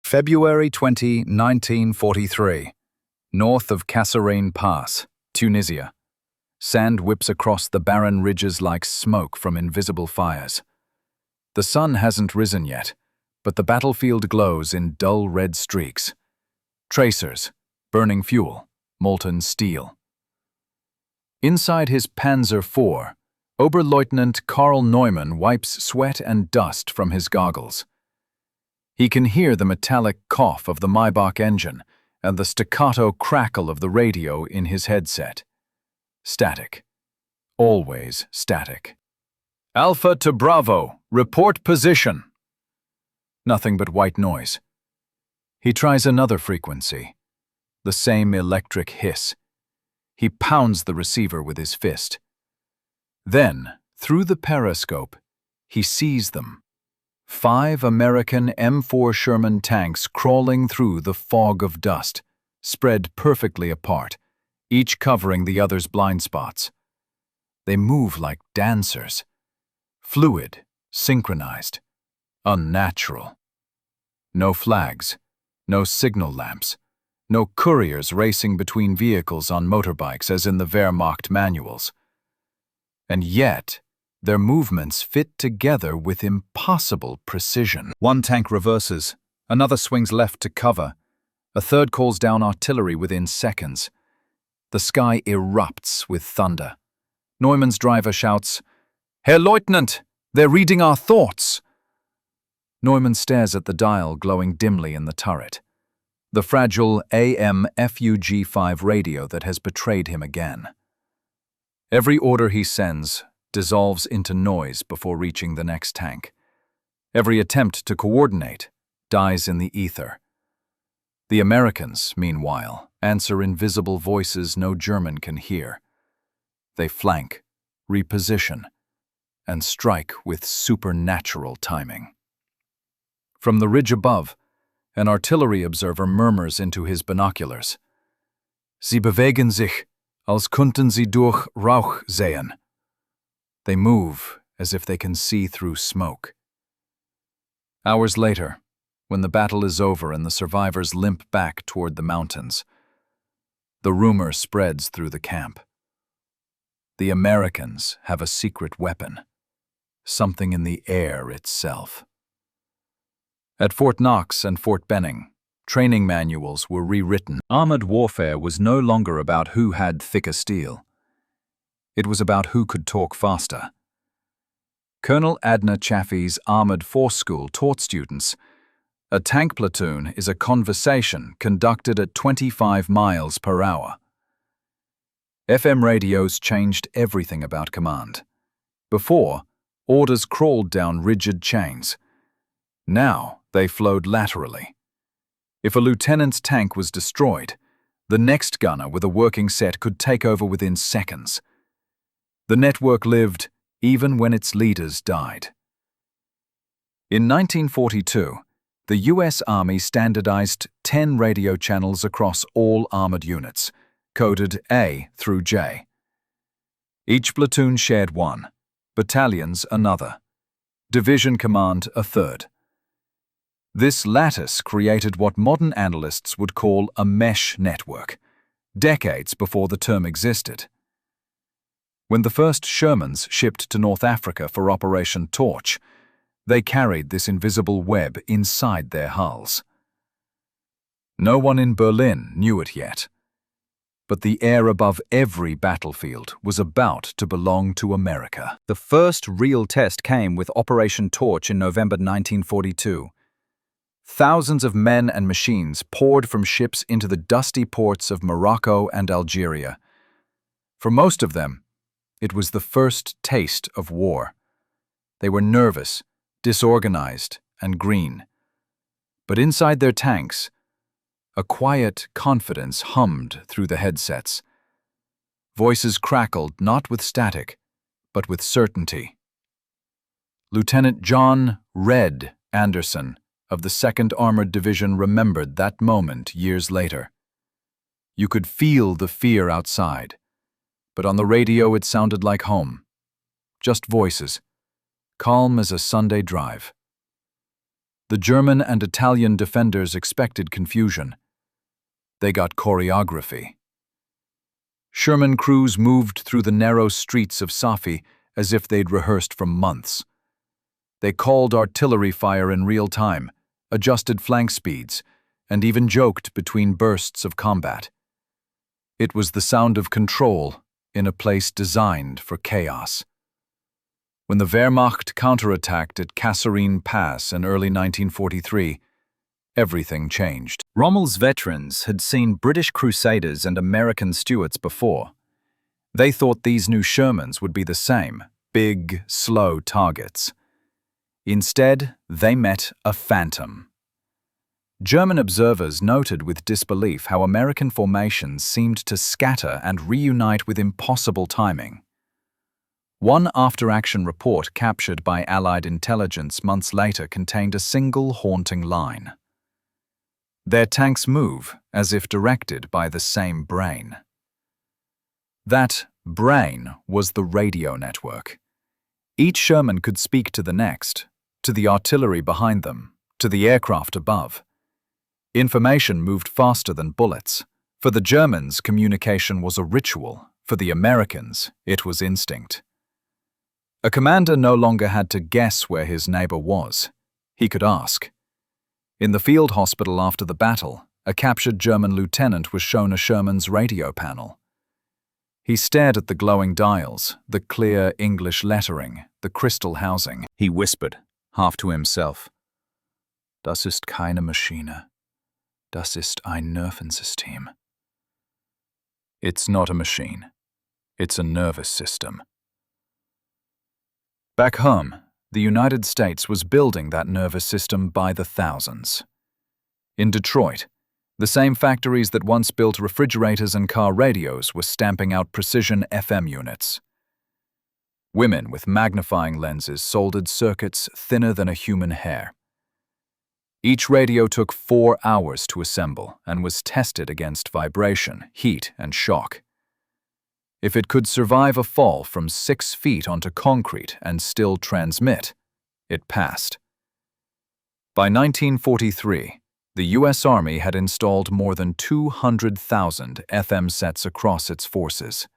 February 20, 1943. North of Kasserine Pass, Tunisia. Sand whips across the barren ridges like smoke from invisible fires. The sun hasn't risen yet, but the battlefield glows in dull red streaks. Tracers, burning fuel, molten steel. Inside his Panzer IV, Oberleutnant Karl Neumann wipes sweat and dust from his goggles. He can hear the metallic cough of the Maybach engine and the staccato crackle of the radio in his headset. Static. Always static. Alpha to Bravo, report position. Nothing but white noise. He tries another frequency. The same electric hiss. He pounds the receiver with his fist. Then, through the periscope, he sees them. 5 American M4 Sherman tanks crawling through the fog of dust, spread perfectly apart, each covering the other's blind spots. They move like dancers. Fluid, synchronized, unnatural. No flags, no signal lamps, no couriers racing between vehicles on motorbikes as in the Wehrmacht manuals. And yet, their movements fit together with impossible precision. One tank reverses, another swings left to cover, a third calls down artillery within seconds. The sky erupts with thunder. Neumann's driver shouts, "Herr Leutnant, they're reading our thoughts!" Neumann stares at the dial glowing dimly in the turret, the fragile AM-FUG-5 radio that has betrayed him again. Every order he sends dissolves into noise before reaching the next tank. Every attempt to coordinate dies in the ether. The Americans, meanwhile, answer invisible voices no German can hear. They flank, reposition, and strike with supernatural timing. From the ridge above, an artillery observer murmurs into his binoculars. "Sie bewegen sich, als könnten sie durch Rauch sehen." They move as if they can see through smoke. Hours later, when the battle is over and the survivors limp back toward the mountains, the rumor spreads through the camp. The Americans have a secret weapon, something in the air itself. At Fort Knox and Fort Benning, training manuals were rewritten. Armored warfare was no longer about who had thicker steel. It was about who could talk faster. Colonel Adna Chaffee's Armored Force School taught students, a tank platoon is a conversation conducted at 25 miles per hour. FM radios changed everything about command. Before, orders crawled down rigid chains. Now, they flowed laterally. If a lieutenant's tank was destroyed, the next gunner with a working set could take over within seconds. The network lived even when its leaders died. In 1942, the U.S. Army standardized 10 radio channels across all armored units, coded A through J. Each platoon shared one, battalions another, division command a third. This lattice created what modern analysts would call a mesh network, decades before the term existed. When the first Shermans shipped to North Africa for Operation Torch, they carried this invisible web inside their hulls. No one in Berlin knew it yet, but the air above every battlefield was about to belong to America. The first real test came with Operation Torch in November 1942. Thousands of men and machines poured from ships into the dusty ports of Morocco and Algeria. For most of them, it was the first taste of war. They were nervous, disorganized, and green. But inside their tanks, a quiet confidence hummed through the headsets. Voices crackled not with static, but with certainty. Lieutenant John "Red" Anderson of the 2nd Armored Division remembered that moment years later. You could feel the fear outside, but on the radio it sounded like home. Just voices, calm as a Sunday drive. The German and Italian defenders expected confusion. They got choreography. Sherman crews moved through the narrow streets of Safi as if they'd rehearsed for months. They called artillery fire in real time, adjusted flank speeds, and even joked between bursts of combat. It was the sound of control in a place designed for chaos. When the Wehrmacht counterattacked at Kasserine Pass in early 1943, everything changed. Rommel's veterans had seen British Crusaders and American Stuarts before. They thought these new Shermans would be the same, big, slow targets. Instead, they met a phantom. German observers noted with disbelief how American formations seemed to scatter and reunite with impossible timing. One after-action report captured by Allied intelligence months later contained a single haunting line. Their tanks move as if directed by the same brain. That brain was the radio network. Each Sherman could speak to the next, to the artillery behind them, to the aircraft above. Information moved faster than bullets. For the Germans, communication was a ritual. For the Americans, it was instinct. A commander no longer had to guess where his neighbor was. He could ask. In the field hospital after the battle, a captured German lieutenant was shown a Sherman's radio panel. He stared at the glowing dials, the clear English lettering, the crystal housing. He whispered, half to himself, "Das ist keine Maschine. Das ist ein Nervensystem." It's not a machine. It's a nervous system. Back home, the United States was building that nervous system by the thousands. In Detroit, the same factories that once built refrigerators and car radios were stamping out precision FM units. Women with magnifying lenses soldered circuits thinner than a human hair. Each radio took 4 hours to assemble and was tested against vibration, heat, and shock. If it could survive a fall from 6 feet onto concrete and still transmit, it passed. By 1943, the U.S. Army had installed more than 200,000 FM sets across its forces.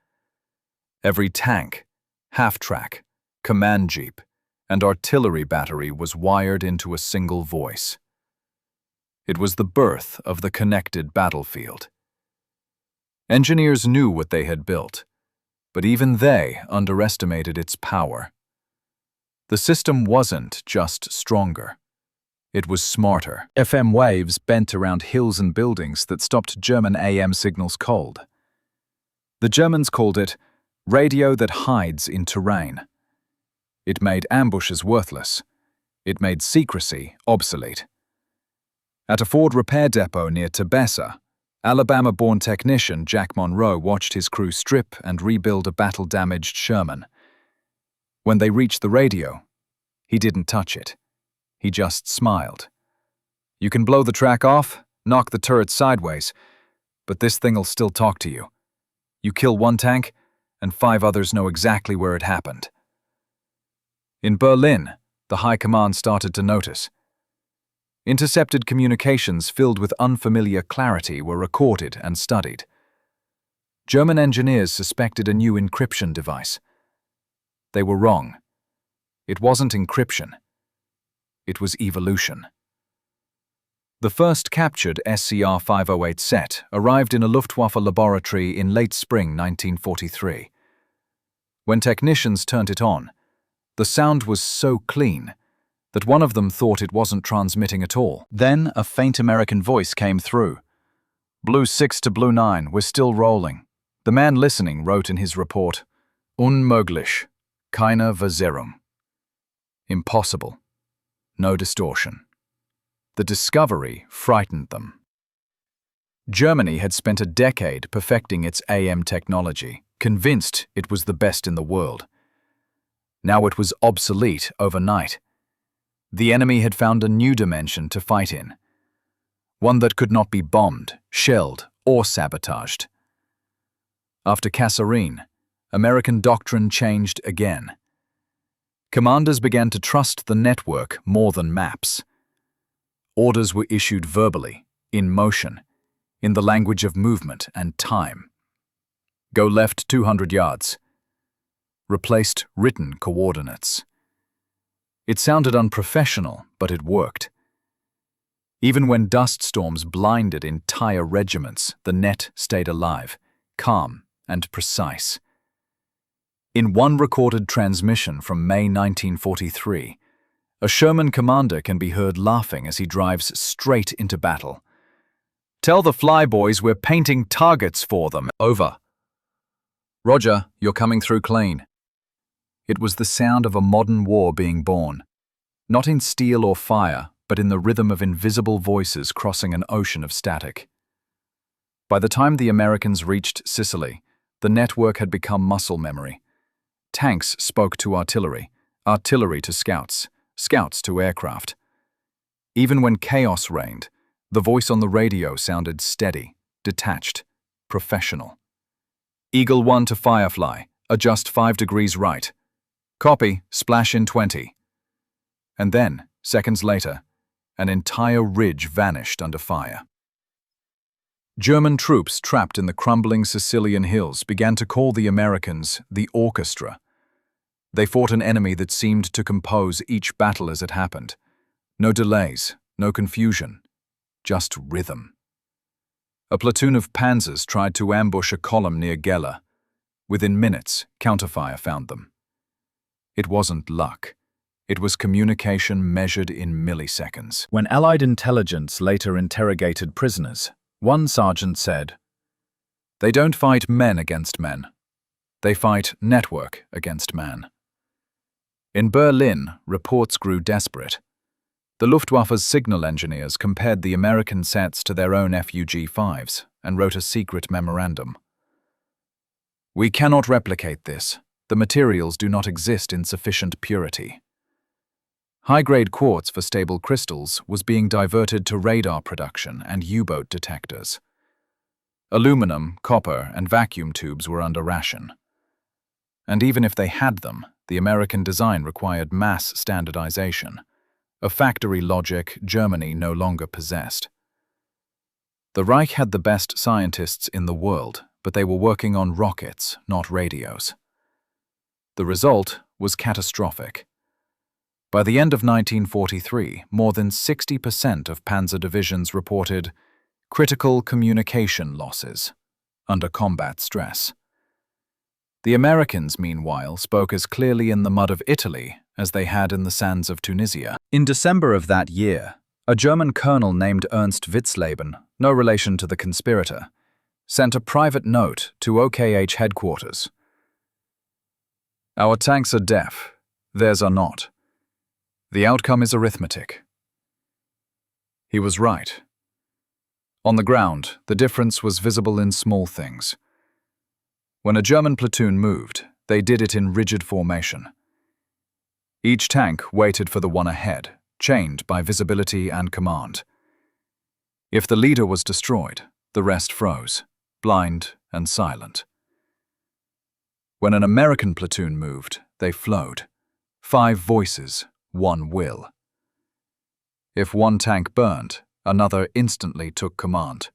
Every tank, half-track, command jeep, and artillery battery was wired into a single voice. It was the birth of the connected battlefield. Engineers knew what they had built, but even they underestimated its power. The system wasn't just stronger. It was smarter. FM waves bent around hills and buildings that stopped German AM signals cold. The Germans called it radio that hides in terrain. It made ambushes worthless. It made secrecy obsolete. At a Ford repair depot near Tebessa, Alabama-born technician Jack Monroe watched his crew strip and rebuild a battle-damaged Sherman. When they reached the radio, he didn't touch it. He just smiled. "You can blow the track off, knock the turret sideways, but this thing'll still talk to you. You kill one tank, and 5 others know exactly where it happened." In Berlin, the high command started to notice. Intercepted communications filled with unfamiliar clarity were recorded and studied. German engineers suspected a new encryption device. They were wrong. It wasn't encryption. It was evolution. The first captured SCR-508 set arrived in a Luftwaffe laboratory in late spring 1943. When technicians turned it on, the sound was so clean that one of them thought it wasn't transmitting at all. Then a faint American voice came through. "Blue 6 to Blue 9, we're still rolling." The man listening wrote in his report, "Unmöglich, keine Verzerrung." Impossible. No distortion. The discovery frightened them. Germany had spent a decade perfecting its AM technology, convinced it was the best in the world. Now it was obsolete overnight. The enemy had found a new dimension to fight in, one that could not be bombed, shelled, or sabotaged. After Kasserine, American doctrine changed again. Commanders began to trust the network more than maps. Orders were issued verbally, in motion, in the language of movement and time. Go left 200 yards. Replaced written coordinates. It sounded unprofessional, but it worked. Even when dust storms blinded entire regiments, the net stayed alive, calm and precise. In one recorded transmission from May 1943, a Sherman commander can be heard laughing as he drives straight into battle. "Tell the flyboys we're painting targets for them. Over." "Roger, you're coming through clean." It was the sound of a modern war being born, not in steel or fire, but in the rhythm of invisible voices crossing an ocean of static. By the time the Americans reached Sicily, the network had become muscle memory. Tanks spoke to artillery, artillery to scouts, scouts to aircraft. Even when chaos reigned, the voice on the radio sounded steady, detached, professional. "Eagle 1 to Firefly, adjust 5 degrees right. Copy, splash in 20. And then, seconds later, an entire ridge vanished under fire. German troops trapped in the crumbling Sicilian hills began to call the Americans the orchestra. They fought an enemy that seemed to compose each battle as it happened. No delays, no confusion, just rhythm. A platoon of panzers tried to ambush a column near Gela. Within minutes, counterfire found them. It wasn't luck. It was communication measured in milliseconds. When Allied intelligence later interrogated prisoners, one sergeant said, "They don't fight men against men. They fight network against man." In Berlin, reports grew desperate. The Luftwaffe's signal engineers compared the American sets to their own FUG-5s and wrote a secret memorandum. "We cannot replicate this. The materials do not exist in sufficient purity." High-grade quartz for stable crystals was being diverted to radar production and U-boat detectors. Aluminum, copper, and vacuum tubes were under ration. And even if they had them, the American design required mass standardization, a factory logic Germany no longer possessed. The Reich had the best scientists in the world, but they were working on rockets, not radios. The result was catastrophic. By the end of 1943, more than 60% of panzer divisions reported critical communication losses under combat stress. The Americans, meanwhile, spoke as clearly in the mud of Italy as they had in the sands of Tunisia. In December of that year, a German colonel named Ernst Witzleben, no relation to the conspirator, sent a private note to OKH headquarters. "Our tanks are deaf. Theirs are not. The outcome is arithmetic." He was right. On the ground, the difference was visible in small things. When a German platoon moved, they did it in rigid formation. Each tank waited for the one ahead, chained by visibility and command. If the leader was destroyed, the rest froze, blind and silent. When an American platoon moved, they flowed. 5 voices, 1 will. If one tank burned, another instantly took command.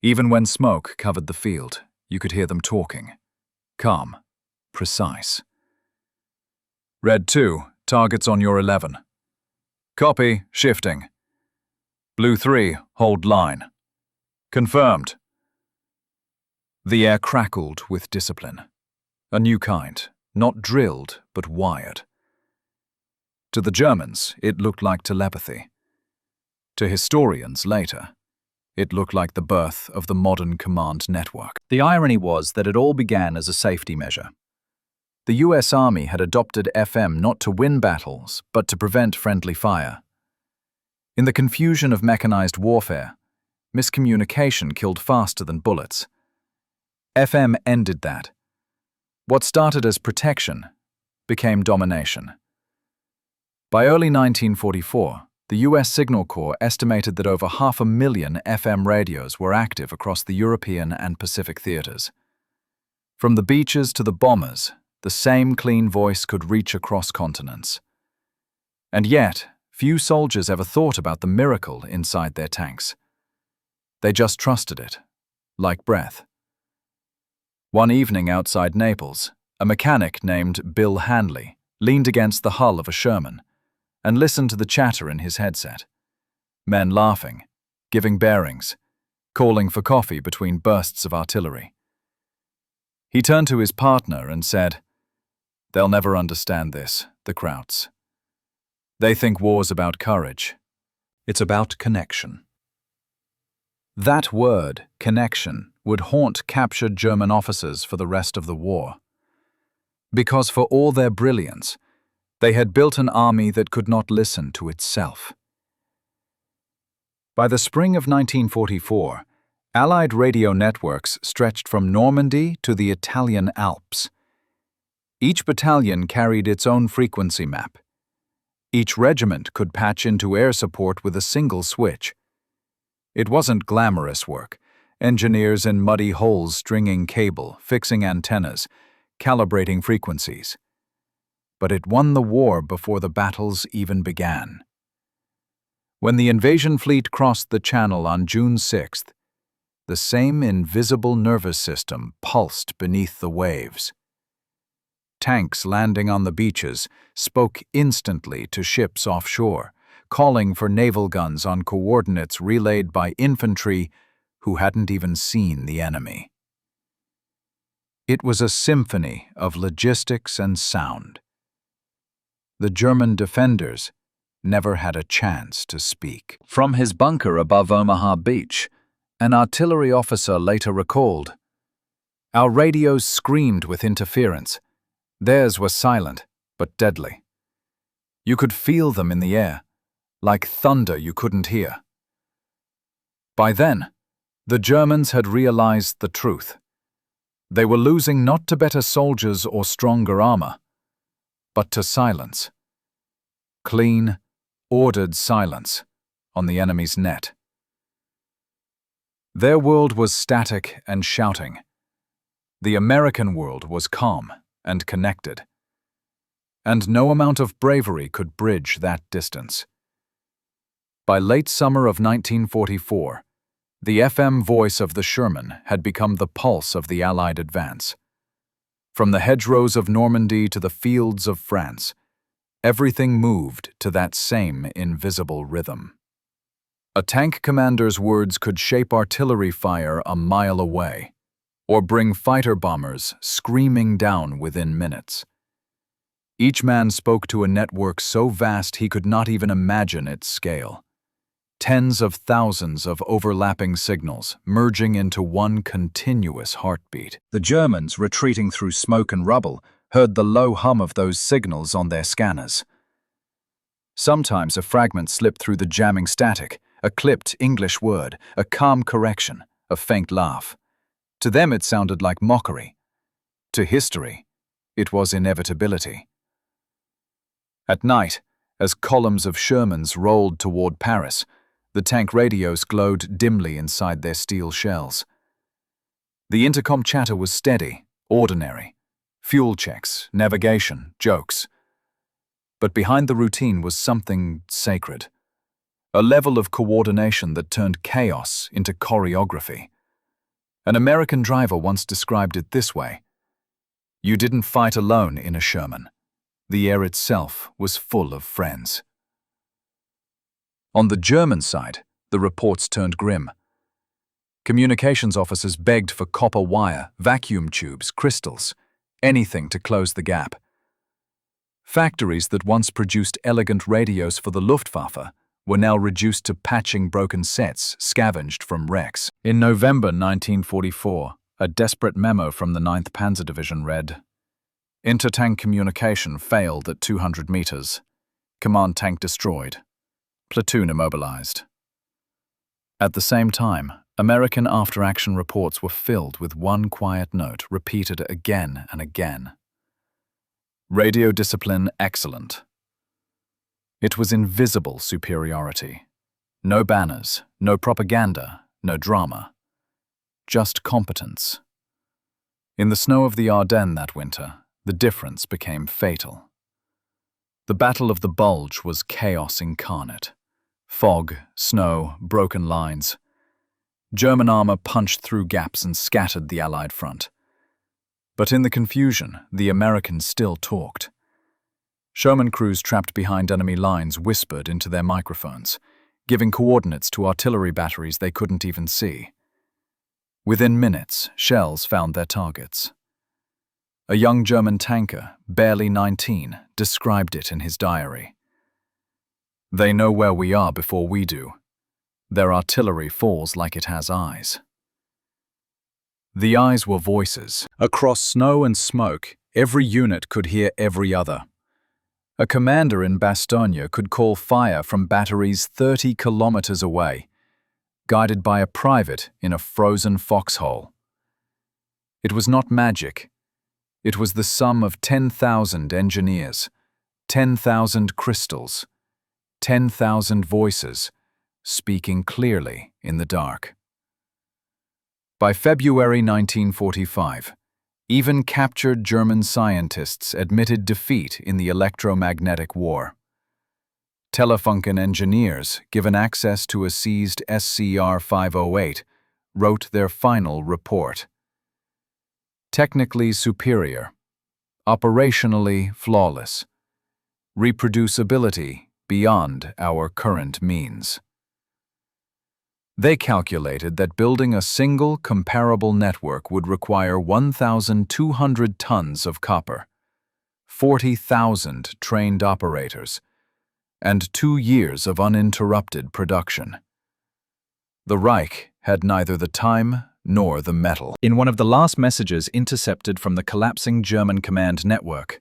Even when smoke covered the field, you could hear them talking. Calm, precise. "Red 2, targets on your 11. Copy, shifting. Blue 3, hold line. Confirmed." The air crackled with discipline. A new kind, not drilled, but wired. To the Germans, it looked like telepathy. To historians later, it looked like the birth of the modern command network. The irony was that it all began as a safety measure. The US Army had adopted FM not to win battles, but to prevent friendly fire. In the confusion of mechanized warfare, miscommunication killed faster than bullets. FM ended that. What started as protection became domination. By early 1944, the US Signal Corps estimated that over 500,000 FM radios were active across the European and Pacific theaters. From the beaches to the bombers, the same clean voice could reach across continents. And yet, few soldiers ever thought about the miracle inside their tanks. They just trusted it, like breath. One evening outside Naples, a mechanic named Bill Hanley leaned against the hull of a Sherman and listened to the chatter in his headset. Men laughing, giving bearings, calling for coffee between bursts of artillery. He turned to his partner and said, "They'll never understand this, the Krauts. They think war's about courage. It's about connection." That word, connection, would haunt captured German officers for the rest of the war. Because for all their brilliance, they had built an army that could not listen to itself. By the spring of 1944, Allied radio networks stretched from Normandy to the Italian Alps. Each battalion carried its own frequency map. Each regiment could patch into air support with a single switch. It wasn't glamorous work, engineers in muddy holes stringing cable, fixing antennas, calibrating frequencies. But it won the war before the battles even began. When the invasion fleet crossed the Channel on June 6th, the same invisible nervous system pulsed beneath the waves. Tanks landing on the beaches spoke instantly to ships offshore, calling for naval guns on coordinates relayed by infantry who hadn't even seen the enemy. It was a symphony of logistics and sound. The German defenders never had a chance to speak. From his bunker above Omaha Beach, an artillery officer later recalled, "Our radios screamed with interference. Theirs were silent, but deadly. You could feel them in the air, like thunder you couldn't hear." By then, the Germans had realized the truth. They were losing not to better soldiers or stronger armor, but to silence. Clean, ordered silence on the enemy's net. Their world was static and shouting. The American world was calm and connected. And no amount of bravery could bridge that distance. By late summer of 1944, the FM voice of the Sherman had become the pulse of the Allied advance. From the hedgerows of Normandy to the fields of France, everything moved to that same invisible rhythm. A tank commander's words could shape artillery fire a mile away, or bring fighter bombers screaming down within minutes. Each man spoke to a network so vast he could not even imagine its scale. Tens of thousands of overlapping signals merging into one continuous heartbeat. The Germans, retreating through smoke and rubble, heard the low hum of those signals on their scanners. Sometimes a fragment slipped through the jamming static, a clipped English word, a calm correction, a faint laugh. To them it sounded like mockery. To history, it was inevitability. At night, as columns of Shermans rolled toward Paris, the tank radios glowed dimly inside their steel shells. The intercom chatter was steady, ordinary. Fuel checks, navigation, jokes. But behind the routine was something sacred. A level of coordination that turned chaos into choreography. An American driver once described it this way: "You didn't fight alone in a Sherman. The air itself was full of friends." On the German side, the reports turned grim. Communications officers begged for copper wire, vacuum tubes, crystals, anything to close the gap. Factories that once produced elegant radios for the Luftwaffe were now reduced to patching broken sets scavenged from wrecks. In November 1944, a desperate memo from the 9th Panzer Division read, "Intertank communication failed at 200 meters. Command tank destroyed. Platoon immobilized." At the same time, American after-action reports were filled with one quiet note repeated again and again. Radio discipline excellent. It was invisible superiority. No banners, no propaganda, no drama. Just competence. In the snow of the Ardennes that winter, the difference became fatal. The Battle of the Bulge was chaos incarnate. Fog, snow, broken lines. German armor punched through gaps and scattered the Allied front. But in the confusion, the Americans still talked. Sherman crews trapped behind enemy lines whispered into their microphones, giving coordinates to artillery batteries they couldn't even see. Within minutes, shells found their targets. A young German tanker, barely 19, described it in his diary. "They know where we are before we do. Their artillery falls like it has eyes." The eyes were voices. Across snow and smoke, every unit could hear every other. A commander in Bastogne could call fire from batteries 30 kilometers away, guided by a private in a frozen foxhole. It was not magic. It was the sum of 10,000 engineers, 10,000 crystals, 10,000 voices, speaking clearly in the dark. By February 1945, even captured German scientists admitted defeat in the electromagnetic war. Telefunken engineers, given access to a seized SCR-508, wrote their final report. Technically superior, operationally flawless, reproducibility beyond our current means. They calculated that building a single comparable network would require 1,200 tons of copper, 40,000 trained operators, and 2 years of uninterrupted production. The Reich had neither the time nor the metal. In one of the last messages intercepted from the collapsing German command network,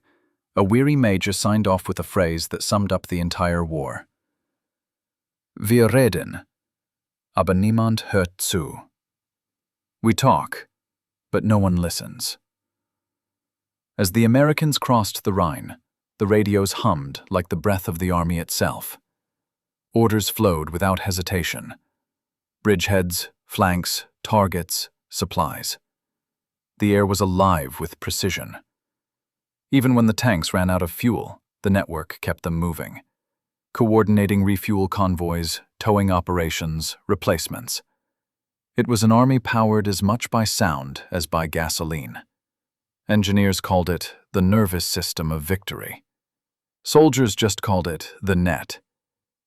a weary major signed off with a phrase that summed up the entire war. "Wir reden, aber niemand hört zu." We talk, but no one listens. As the Americans crossed the Rhine, the radios hummed like the breath of the army itself. Orders flowed without hesitation. Bridgeheads, flanks, targets, supplies. The air was alive with precision. Even when the tanks ran out of fuel, the network kept them moving, coordinating refuel convoys, towing operations, replacements. It was an army powered as much by sound as by gasoline. Engineers called it the nervous system of victory. Soldiers just called it the net.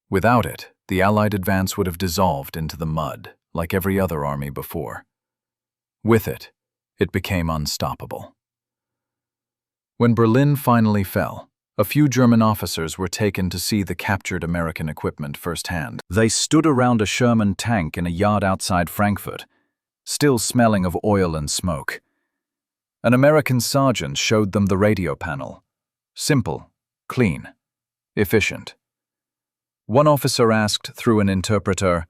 Without it, the Allied advance would have dissolved into the mud, like every other army before. With it, it became unstoppable. When Berlin finally fell, a few German officers were taken to see the captured American equipment firsthand. They stood around a Sherman tank in a yard outside Frankfurt, still smelling of oil and smoke. An American sergeant showed them the radio panel. Simple, clean, efficient. One officer asked through an interpreter,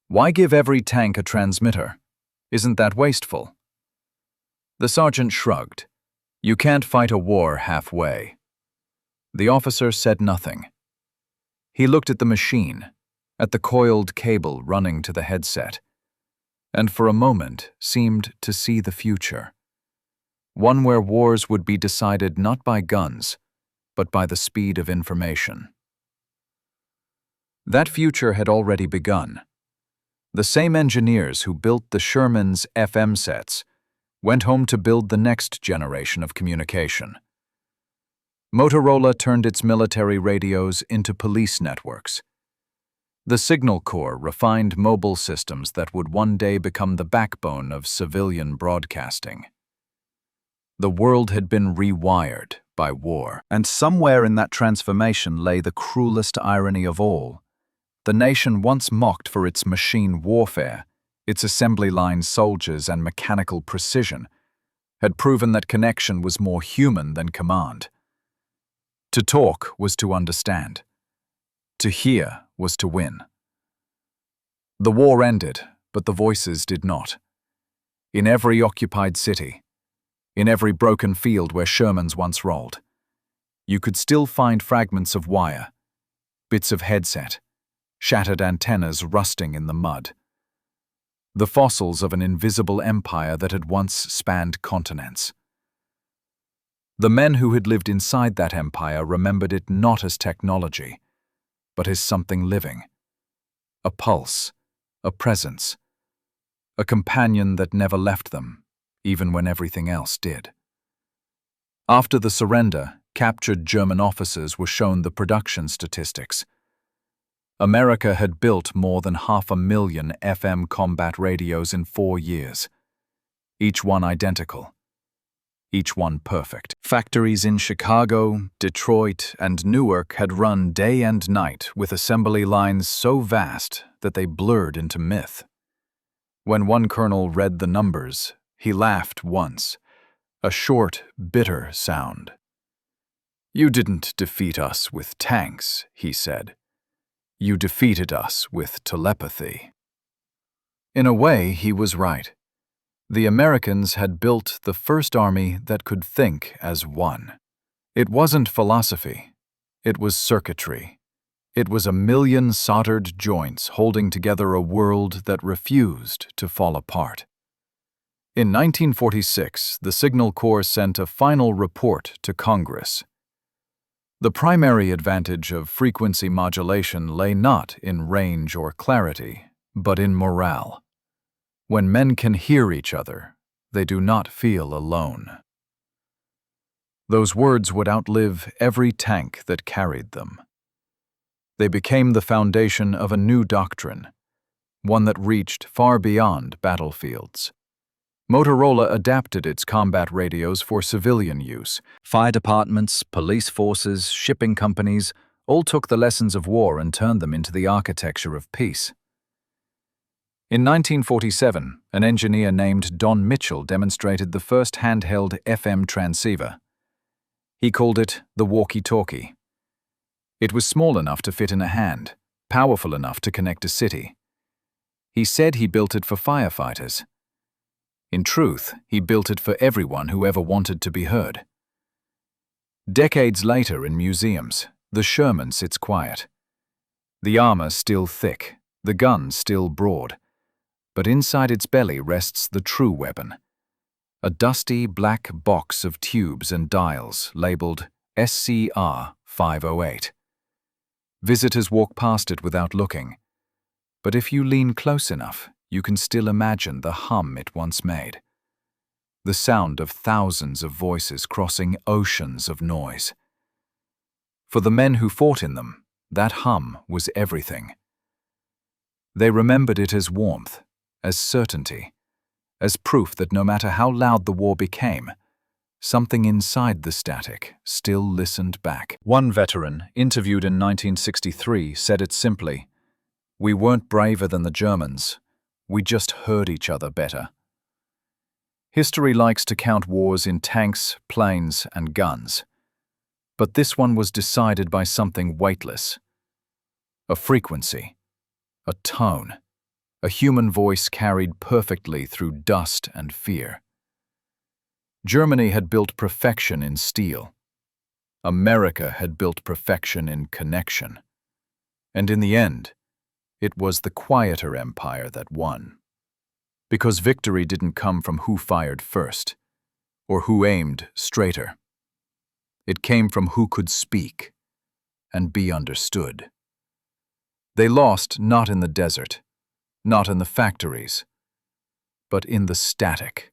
"Why give every tank a transmitter? Isn't that wasteful?" The sergeant shrugged. "You can't fight a war halfway." The officer said nothing. He looked at the machine, at the coiled cable running to the headset, and for a moment seemed to see the future. One where wars would be decided not by guns, but by the speed of information. That future had already begun. The same engineers who built the Sherman's FM sets went home to build the next generation of communication. Motorola turned its military radios into police networks. The Signal Corps refined mobile systems that would one day become the backbone of civilian broadcasting. The world had been rewired by war, and somewhere in that transformation lay the cruelest irony of all. The nation once mocked for its machine warfare, its assembly line soldiers and mechanical precision, had proven that connection was more human than command. To talk was to understand. To hear was to win. The war ended, but the voices did not. In every occupied city, in every broken field where Shermans once rolled, you could still find fragments of wire, bits of headset, shattered antennas rusting in the mud. The fossils of an invisible empire that had once spanned continents. The men who had lived inside that empire remembered it not as technology, but as something living. A pulse, a presence, a companion that never left them, even when everything else did. After the surrender, captured German officers were shown the production statistics. America had built more than 500,000 FM combat radios in 4 years, each one identical, each one perfect. Factories in Chicago, Detroit, and Newark had run day and night with assembly lines so vast that they blurred into myth. When one colonel read the numbers, he laughed once, a short, bitter sound. "You didn't defeat us with tanks," he said. "You defeated us with telepathy." In a way, he was right. The Americans had built the first army that could think as one. It wasn't philosophy. It was circuitry. It was 1,000,000 soldered joints holding together a world that refused to fall apart. In 1946, the Signal Corps sent a final report to Congress. The primary advantage of frequency modulation lay not in range or clarity, but in morale. When men can hear each other, they do not feel alone. Those words would outlive every tank that carried them. They became the foundation of a new doctrine, one that reached far beyond battlefields. Motorola adapted its combat radios for civilian use. Fire departments, police forces, shipping companies all took the lessons of war and turned them into the architecture of peace. In 1947, an engineer named Don Mitchell demonstrated the first handheld FM transceiver. He called it the walkie-talkie. It was small enough to fit in a hand, powerful enough to connect a city. He said he built it for firefighters. In truth, he built it for everyone who ever wanted to be heard. Decades later in museums, the Sherman sits quiet. The armor still thick, the gun still broad, but inside its belly rests the true weapon. A dusty black box of tubes and dials labeled SCR 508. Visitors walk past it without looking, but if you lean close enough, you can still imagine the hum it once made. The sound of thousands of voices crossing oceans of noise. For the men who fought in them, that hum was everything. They remembered it as warmth, as certainty, as proof that no matter how loud the war became, something inside the static still listened back. One veteran, interviewed in 1963, said it simply, "We weren't braver than the Germans. We just heard each other better." History likes to count wars in tanks, planes, and guns. But this one was decided by something weightless. A frequency, a tone, a human voice carried perfectly through dust and fear. Germany had built perfection in steel. America had built perfection in connection. And in the end, it was the quieter empire that won. Because victory didn't come from who fired first, or who aimed straighter. It came from who could speak and be understood. They lost not in the desert, not in the factories, but in the static.